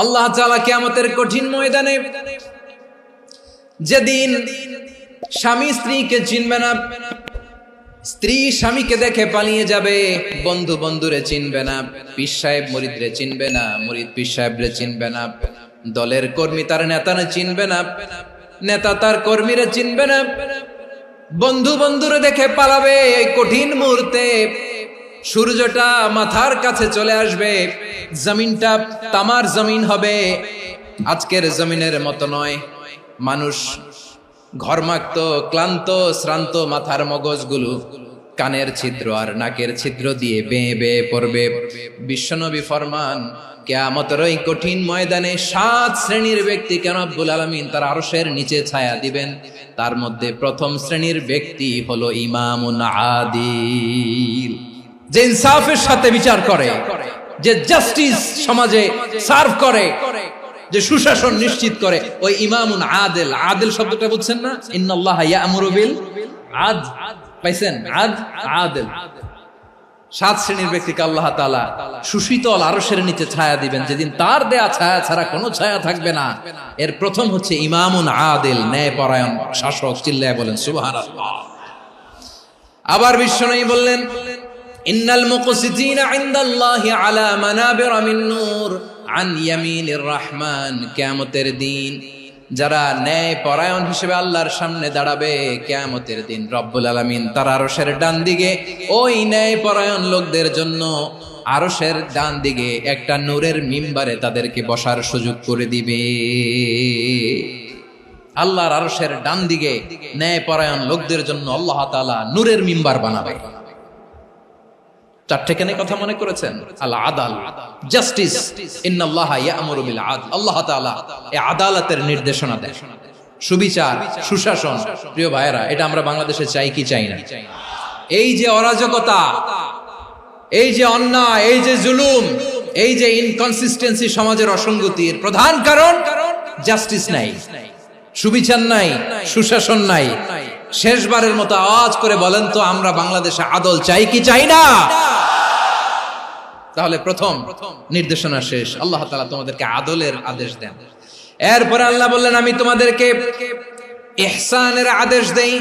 আল্লাহ তাআলা কিয়ামতের কঠিন ময়দানে যেদিন স্বামী স্ত্রীকে চিনবে না, স্ত্রী স্বামীকে দেখে পালিয়ে যাবে, বন্ধু বন্ধুরে চিনবে না, পীর সাহেব মুরিদরে চিনবে না, মুরিদ পীর সাহেবরে চিনবে না, দলের কর্মী তার নেতারে চিনবে না, নেতা তার কর্মীরে চিনবে না, বন্ধু বন্ধুরে দেখে পালাবে। এই কঠিন মুহূর্তে সূর্যটা মাথার কাছে চলে আসবে, জমিনটা তামার জমিন হবে, আজকের জমিনের মতো নয়। মানুষ ঘর্মাক্ত, ক্লান্ত, শ্রান্ত মাথার মগজগুলো কানের ছিদ্র আর নাকের ছিদ্র দিয়ে বেয়ে বেয়ে পড়বে। বিশ্বনবী ফরমান, কিয়ামতের ওই কঠিন ময়দানে 7 শ্রেণীর ব্যক্তিকে রব্বুল আলামিন তার আরশের নিচে ছায়া দিবেন। তার মধ্যে প্রথম শ্রেণীর ব্যক্তি হলো ইমামুন আদিল, যে ইনসাফের সাথে বিচার করে, যে জাস্টিস সমাজে সার্ভ করে, যে সুশাসন নিশ্চিত করে, ওই ইমামুন আদিল। আদিল শব্দটা বুঝছেন না? ইন্নাল্লাহা ইয়া'মুরু বিল আদল, পাইছেন? আদিল। 7 শ্রেণীর ব্যক্তিকে আল্লাহ তাআলা সুশীতল আরশের নিচে ছায়া দিবেন, যেদিন তার দেয়া ছায়া ছাড়া কোনো ছায়া থাকবে না। এর প্রথম হচ্ছে ইমামুন আদিল, ন্যায়পরায়ণ শাসক। চিল্লায় বলেন সুবহানাল্লাহ। আবার বিশ্বনবী বললেন, ইন্নাল মুকসিতিনা ইনদাল্লাহি আলা মানাবিরা মিন নূর আন ইয়ামিনির রহমান। কিয়ামতের দিন যারা ন্যায় পরায়ণ হিসেবে আল্লাহর সামনে দাঁড়াবে, কিয়ামতের দিন রব্বুল আলামিন তার আরশের ডান দিকে ওই ন্যায় পরায়ণ লোকদের জন্য আরশের ডান দিকে একটা নূরের মিম্বারে তাদেরকে বসার সুযোগ করে দিবে। আল্লাহর আরশের ডান দিকে ন্যায় পরায়ণ লোকদের জন্য আল্লাহ তাআলা নূরের মিম্বার বানাবে। 4টে কেন কথা মনে করেছেন? আল আদাল, জাস্টিস। ইন্নাল্লাহা ইয়া'মুরু বিল আদল। আল্লাহ তাআলা এই আদালতের নির্দেশনা দেন, সুবিচার, সুশাসন। প্রিয় ভাইয়েরা, এটা আমরা বাংলাদেশে চাই কি চাই না? এই যে অরাজকতা, এই যে অন্যায়, এই যে জুলুম, এই যে ইনকনসিস্টেন্সি সমাজের অসঙ্গতির প্রধান কারণ জাস্টিস নাই, সুবিচার নাই, সুশাসন নাই। শেষবারের মতো আওয়াজ করে বলেন তো, আমরা বাংলাদেশে আদল চাই কি চাই না? তাহলে প্রথম নির্দেশনা শেষ। আল্লাহ তাআলা তোমাদেরকে আদলের আদেশ দেন। এরপরে আল্লাহ বললেন, আমি তোমাদেরকে ইহসানের আদেশ দেই।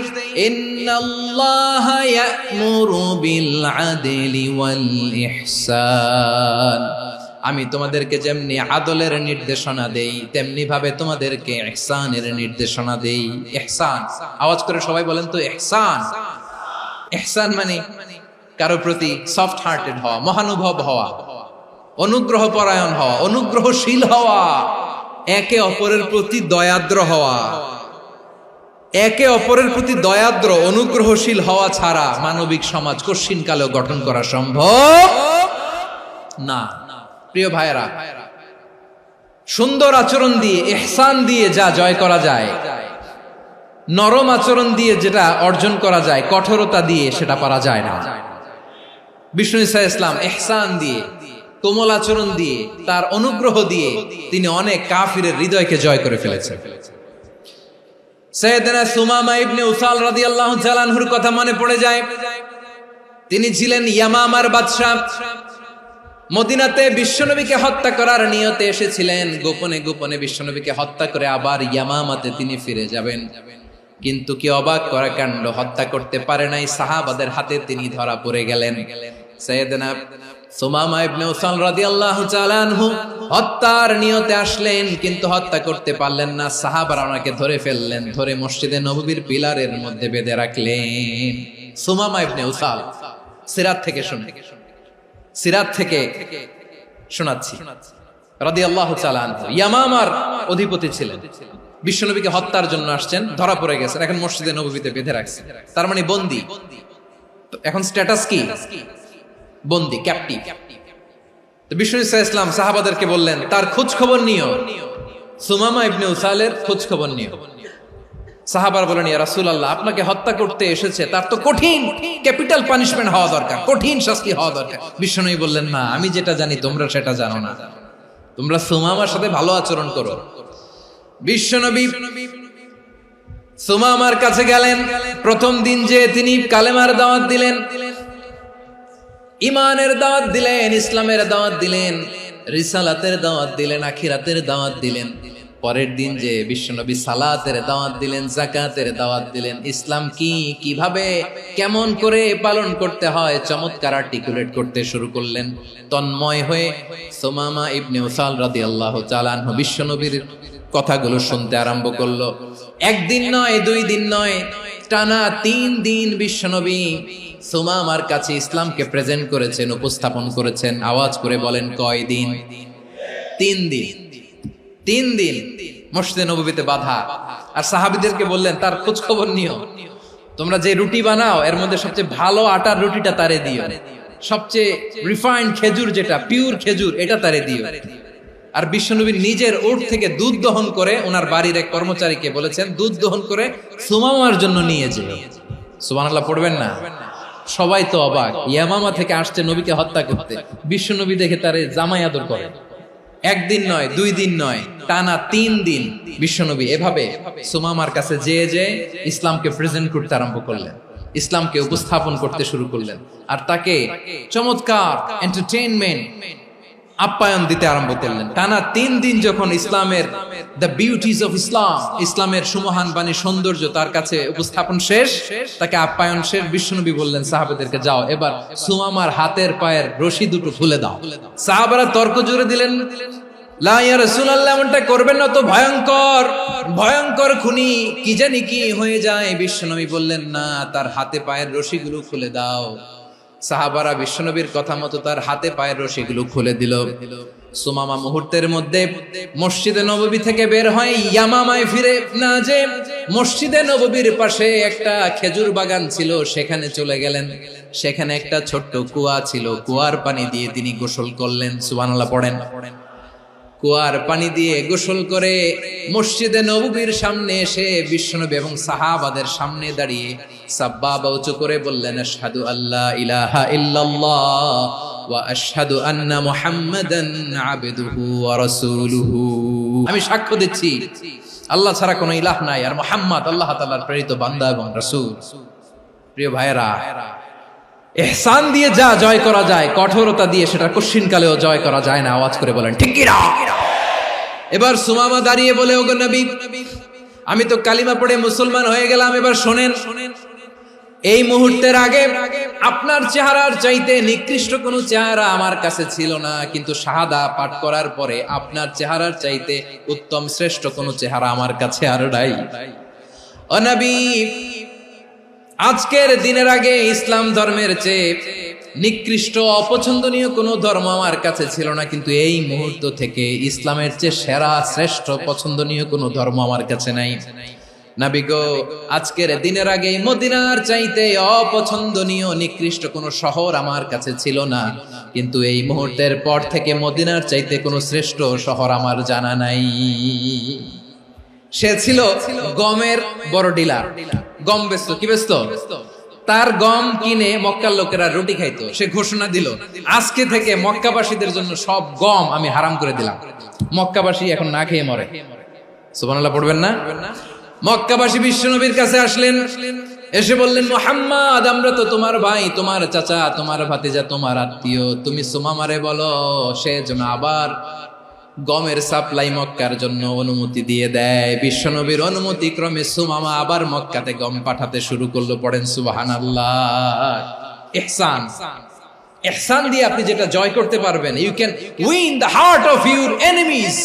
ইন্নাল্লাহা ইয়া'মুরু বিল আদলি ওয়াল ইহসান। আমি তোমাদেরকে যেমনি আদলের নির্দেশনা দেই, তেমনি ভাবে তোমাদেরকে ইহসানের নির্দেশনা দেই। ইহসান, আওয়াজ করে সবাই বলেন তো ইহসান। ইহসান মানে কারো প্রতি সফট হার্টেড হওয়া, মহানুভব হওয়া, অনুগ্রহ পরায়ণ হওয়া, অনুগ্রহশীল হওয়া, একে অপরের প্রতি দয়াদ্র হওয়া। একে অপরের প্রতি দয়াদ্র, অনুগ্রহশীল হওয়া ছাড়া মানবিক সমাজ কশিনকালেও গঠন করা সম্ভব না। প্রিয় ভাইয়েরা, সুন্দর আচরণ দিয়ে, ইহসান দিয়ে যা জয় করা যায়, নরম আচরণ দিয়ে যেটা অর্জন করা যায়, কঠোরতা দিয়ে সেটা পারা যায় না। বিষ্ণু ঈসা ইসলাম ইহসান দিয়ে, কোমল আচরণ দিয়ে, তার অনুগ্রহ দিয়ে তিনি অনেক কাফিরের হৃদয়কে জয় করে ফেলেছেন। সাইয়েদনা সুমামা ইবনে উসাল রাদিয়াল্লাহু তাআলা আনহুর কথা মনে পড়ে যায়। তিনি ছিলেন ইয়ামামার বাদশা। মদিনাতে বিশ্বনবীকে হত্যা করার নিয়তে এসেছিলেন। গোপনে গোপনে বিশ্বনবীকে হত্যা করে আবার ইয়ামামাতে তিনি ফিরে যাবেন। কিন্তু কি অবাক করা কাণ্ড, হত্যা করতে পারে নাই, সাহাবাদের হাতে তিনি ধরা পড়ে গেলেন। সাইয়েদনা সুমামা ইবনে উসাল রাদিয়াল্লাহু তাআলা আনহু হত্যার নিয়তে আসলেন, কিন্তু হত্যা করতে পারলেন না। সাহাবারা ওনাকে ধরে ফেললেন, ধরে মসজিদে নববীর পিলারের মধ্যে বেঁধে রাখলেন। সুমামা ইবনে উসাল, সিরাত থেকে শুনে, সিরাত থেকে শোনাচ্ছি, রাদিয়াল্লাহু তাআলা আনহু ইয়ামামার অধিপতি ছিলেন। বিশ্বনবীকে হত্যার জন্য আসছেন, ধরা পড়ে গেছেন, এখন মসজিদে নববীতে বেঁধে রাখছে, তার মানে বন্দী। এখন স্ট্যাটাস কি? বন্দী, ক্যাপটিভ। তো বিষ্ণু ঈসা ইসলাম সাহাবাদেরকে বললেন, তার খোঁজ খবর নিও, সুমামা ইবনে উসালের খোঁজ খবর নিও। সাহাবারা বলেন, ইয়া রাসূলুল্লাহ, আপনাকে হত্যা করতে এসেছে, তার তো কঠিন ক্যাপিটাল পানিশমেন্ট হওয়া দরকার, কঠিন শাস্তি হওয়া দরকার। বিশ্বনবী বললেন, না, আমি যেটা জানি তোমরা সেটা জানো না, তোমরা সুমামার সাথে ভালো আচরণ করো। বিশ্বনবী সুমামার কাছে গেলেন। প্রথম দিন যে তিনি কালেমার দাওয়াত দিলেন, ইমানের দাওয়াত দিলেন, ইসলামের দাওয়াত দিলেন, রিসালাতের দাওয়াত দিলেন, আখিরাতের দাওয়াত দিলেন। পরের দিন যে বিশ্বনবী সালাতের দাওয়াত দিলেন, যাকাতের দাওয়াত দিলেন, ইসলাম কি, কিভাবে, কেমন করে পালন করতে হয় চমৎকার আর্টিকুলেট করতে শুরু করলেন। তন্ময় হয়ে সুমামা ইবনে উসাল রাদিয়াল্লাহু তাআলা আনহু বিশ্বনবীর কথাগুলো শুনতে আরম্ভ করলো। একদিন নয়, 2 দিন নয়, টানা 3 দিন বিশ্বনবী সুমামার কাছে ইসলামকে প্রেজেন্ট করেছেন, উপস্থাপন করেছেন। আওয়াজ করে বলেন, কয় দিন? 3 দিন। 3 দিন মসজিদে নববীতে বাধা। আর সাহাবীদেরকে বললেন, তার খোঁজ খবর নিও, তোমরা যে রুটি বানাও এর মধ্যে সবচেয়ে ভালো আটার রুটিটা তারে দিও, সবচেয়ে রিফাইন্ড খেজুর, যেটা পিওর খেজুর, এটা তারে দিও। আর বিশ্বনবী নিজের উট থেকে দুধ দহন করে ওনার বাড়ির এক কর্মচারীকে বলেছেন, দুধ দহন করে সুমামার জন্য নিয়ে যেও। সুবহানাল্লাহ পড়বেন না? সবাই তো অবাক, ইয়ামামা থেকে আসছে নবীকে হত্যা করতে, বিশ্বনবী দেখে তারে জামাই আদর করে। একদিন নয়, 2 দিন নয়, টানা 3 দিন বিশ্বনবী এভাবে সুমামার কাছে যেয়ে ইসলামকে প্রেজেন্ট করতে আরম্ভ করলেন, ইসলামকে উপস্থাপন করতে শুরু করলেন। আর তাকে চমৎকার এন্টারটেইনমেন্ট, আপ্যায়ন দিতে আরম্ভ করলেন। টানা 3 দিন যখন ইসলামের দ্য বিউটিজ অফ ইসলাম, ইসলামের সুমহান বাণী, সৌন্দর্য তার কাছে উপস্থাপন শেষ, তাকে আপ্যায়ন শেষ, বিশ্বনবী বললেন সাহাবাদেরকে, যাও এবার সুমামার হাতের পায়ের রশি দুটো খুলে দাও। সাহাবারা তর্ক জুড়ে দিলেন, লা ইয়া রাসূলুল্লাহ, এমনটা করবেন না, তো ভয়ঙ্কর ভয়ঙ্কর খুনি, কি জানি কি হয়ে যায়। বিশ্বনবী বললেন, না, তার হাতে পায়ের রশিগুলো খুলে দাও। সাহাবারা বিশ্বনবীর কথা মতো তার হাতে পায়ের রশিগুলো খুলে দিল। সুমামা মুহূর্তের মধ্যে মসজিদে নববী থেকে বের হয়, ইয়ামামায় ফিরে না যে মসজিদে নববীর পাশে একটা খেজুর বাগান ছিল, সেখানে চলে গেলেন। সেখানে একটা ছোট্ট কুয়া ছিল, কুয়ার পানি দিয়ে তিনি গোসল করলেন। সুবহানাল্লাহ পড়েন। কুয়ার পানি দিয়ে গোসল করে মসজিদে নববীর সামনে এসে বিশ্বনবী এবং সাহাবাদের সামনে দাঁড়িয়ে সাব্বাবা উঁচু করে বললেন, আশহাদু আল্লা ইলাহা ইল্লাল্লাহ ওয়া আশহাদু আন্না মুহাম্মাদান আবদুহু ওয়া রাসূলুহু। আমি সাক্ষ্য দিচ্ছি আল্লাহ ছাড়া কোনো ইলাহ নাই, আর মুহাম্মদ আল্লাহ তাআলার প্রেরিত বান্দা এবং রাসূল। প্রিয় ভাইয়েরা, ইহসান দিয়ে যা জয় করা যায়, কঠোরতা দিয়ে সেটা কঠিনকালেও জয় করা যায় না। আওয়াজ করে বলেন, ঠিক কি না? এবার সুমামা দাঁড়িয়ে বলে, ওগো নবী, আমি তো কালিমা পড়ে মুসলমান হয়ে গেলাম, এবার শোনেন, এই মুহূর্তের আগে আপনার চেহারার চাইতে নিকৃষ্ট কোনো চেহারা আমার কাছে ছিল না, কিন্তু শাহাদা পাঠ করার পরে আপনার চেহারার চাইতে উত্তম শ্রেষ্ঠ কোনো চেহারা আমার কাছে আর নাই। ও নবী, আজকের দিনের আগে ইসলাম ধর্মের চেয়ে নিকৃষ্ট অপছন্দনীয় কোনো ধর্ম আমার কাছে ছিল না, কিন্তু এই মুহূর্ত থেকে ইসলামের চেয়ে সেরা শ্রেষ্ঠ পছন্দনীয় কোনো ধর্ম আমার কাছে নাই। নবী গো, আজকের দিনের আগে মদিনার চাইতে অপছন্দনীয় নিকৃষ্ট কোনো শহর আমার কাছে ছিল না, কিন্তু এই মুহূর্তের পর থেকে মদিনার চাইতে কোনো শ্রেষ্ঠ শহর আমার জানা নাই। সে ছিল গমের বড় ডিলার, গম বেচতো। কি বেচতো? তার গম কিনে মক্কার লোকেরা রুটি খাইতো। সে ঘোষণা দিল, আজকে থেকে মক্কাবাসীদের জন্য সব গম আমি হারাম করে দিলাম, মক্কাবাসী এখন না খেয়ে মরে। সুবহানাল্লাহ পড়বেন না? মক্কাবাসী বিশ্বনবীর কাছে আসলেন, এসে বললেন, মুহাম্মদ, আমরা তো তোমার ভাই, তোমার চাচা, তোমার ভাতিজা, তোমার আত্মীয়, তুমি সুমামারে বলো সে যেন আবার গমের সাপ্লাই মক্কার জন্য অনুমতি দিয়ে দেয়। বিশ্বনবীর অনুমতি ক্রমে সুমামা আবার মক্কাতে গম পাঠাতে শুরু করলো। পড়েন সুবহানাল্লাহ। ইহসান, ইহসান দিয়ে আপনি যেটা জয় করতে পারবেন, you can win the heart of your enemies.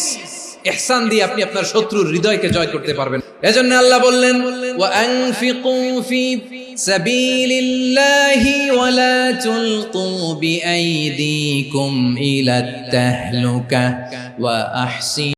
ইহসান দিয়ে আপনি আপনার শত্রুর হৃদয়কে জয় করতে পারবেন। এজন্য আল্লাহ বললেন, ওয়া আনফিকু ফি সাবিলিল্লাহি ওয়া লা তুলকু বিআইদিকুম ইলাত তাহলুকা ওয়া আহসিনু।